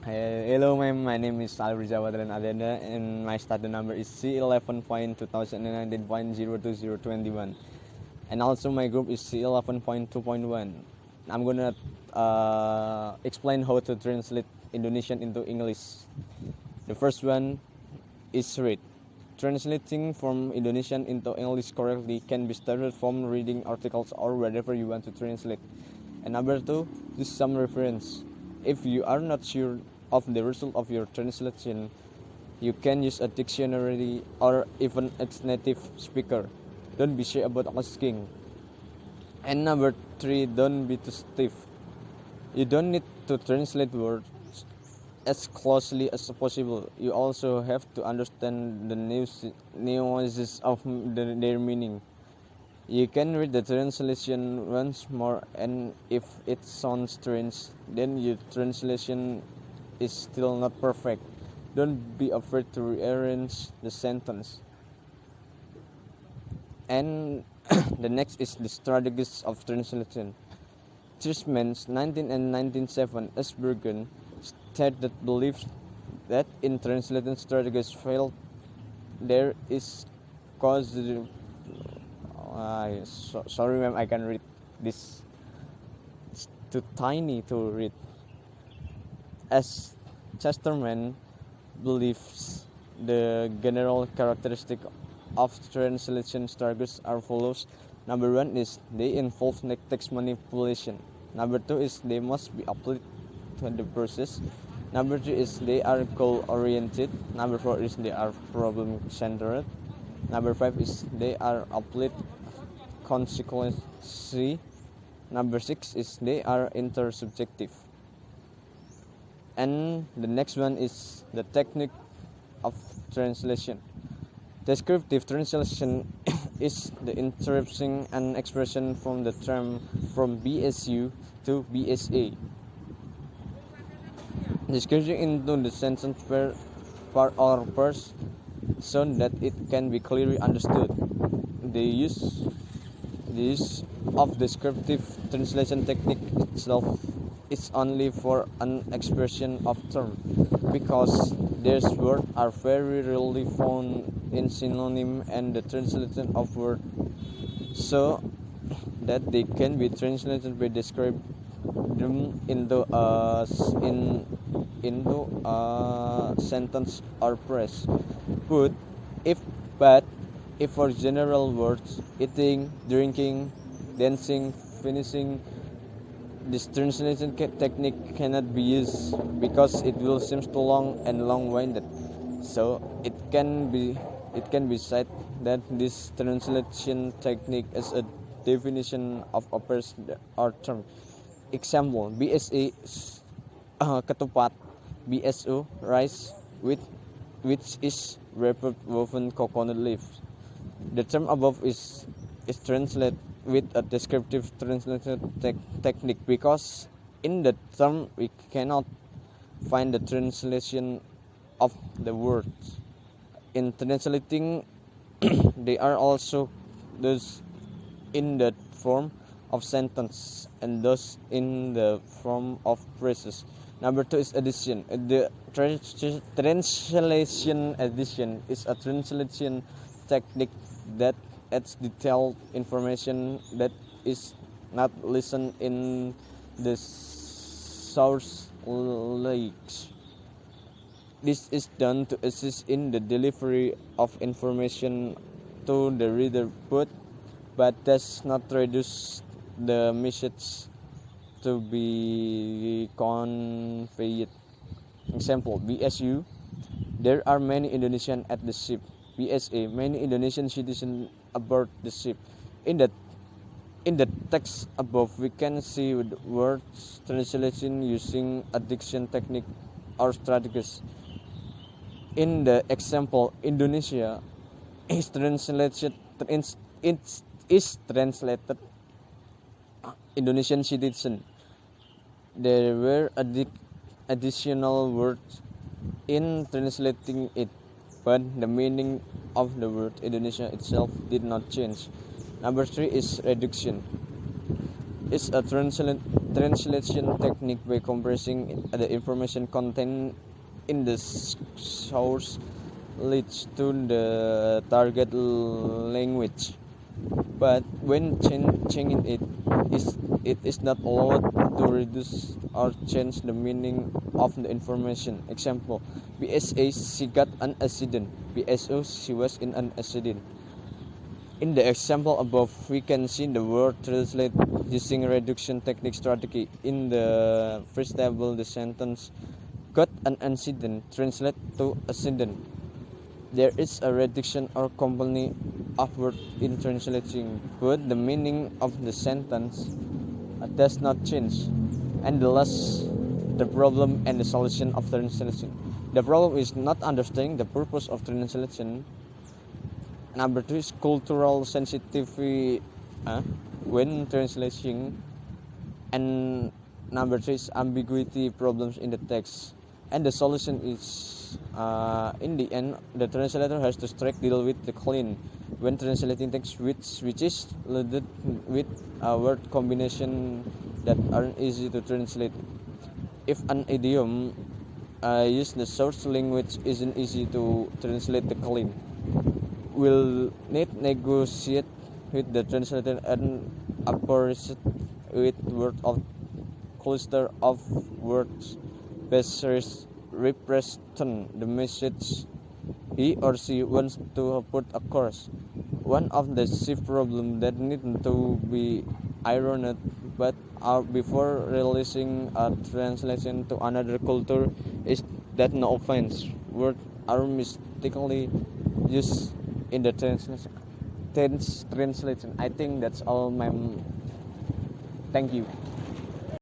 Hello, ma'am. My name is Alvin Jawadran Adenda, and my starter number is C11.2019.02021. And also, my group is C11.2.1. I'm gonna explain how to translate Indonesian into English. The first one is read. Translating from Indonesian into English correctly can be started from reading articles or whatever you want to translate. And number two, use some reference. If you are not sure of the result of your translation, you can use a dictionary or even a native speaker. Don't be shy about asking. And number three, don't be too stiff. You don't need to translate words as closely as possible. You also have to understand the nuances of their meaning. You can read the translation once more, and if it sounds strange, then your translation is still not perfect. Don't be afraid to rearrange the sentence. And the next is the strategies of translation. Tishman's 19 and 1907 Esbergen stated that believes that in translation strategies failed, there is cause. Sorry, ma'am, I can read this. It's too tiny to read. As Chesterman believes, the general characteristic of translation strategies are follows. Number one is they involve text manipulation. Number two is they must be applied to the process. Number three is they are goal oriented. Number four is they are problem centered. Number five is they are applied consequently. Number six is they are intersubjective. And the next one is the technique of translation. Descriptive translation is the interpreting an expression from the term from BSU to BSA. Describing into the sentence per or pairs so that it can be clearly understood. The use of descriptive translation technique itself is only for an expression of term, because these words are very rarely found in synonym and the translation of word, so that they can be translated by describe them into a sentence or phrase. But if but if for general words, eating, drinking, dancing, finishing, this translation technique cannot be used because it will seem too long and long-winded. So it can be said that this translation technique is a definition of a person or term. Example: BSA ketupat, BSO rice with which is wrapped woven coconut leaves. The term above is translated with a descriptive translation technique because in the term we cannot find the translation of the words. In translating, they are also those in the form of sentence and those in the form of phrases. Number two is addition. The translation addition is a translation technique that adds detailed information that is not listed in the source language. This is done to assist in the delivery of information to the reader, but does not reduce the message to be conveyed. Example: BSU, there are many Indonesians at the ship. BSA, many Indonesian citizens aboard the ship. In the text above, we can see the words translation using addition technique or strategies. In the example, Indonesia is translated Indonesian citizen. There were additional words in translating it, but the meaning of the word Indonesia itself did not change. Number three is reduction. It's a translation technique by compressing the information contained in the source leads to the target language. But when changing it is not allowed to reduce or change the meaning of the information. Example: BSA, she got an accident. BSO, she was in an accident. In the example above, we can see the word translate using reduction technique strategy. In the first table, the sentence got an accident translate to accident. There is a reduction or company of word in translating, but the meaning of the sentence does not change. And the last, the problem and the solution of translation. The problem is not understanding the purpose of translation. Number two is cultural sensitivity when translating, and number three is ambiguity problems in the text. And the solution is, in the end, the translator has to strike deal with the clean when translating text which is loaded with a word combination that aren't easy to translate. If an idiom use the source language isn't easy to translate the clean, will need negotiate with the translator and approach with word of cluster of words best represent the message he or she wants to put across. One of the chief problems that need to be ironed but out before releasing a translation to another culture is that no offense words are mistakenly used in the translation. I think that's all, ma'am. Thank you.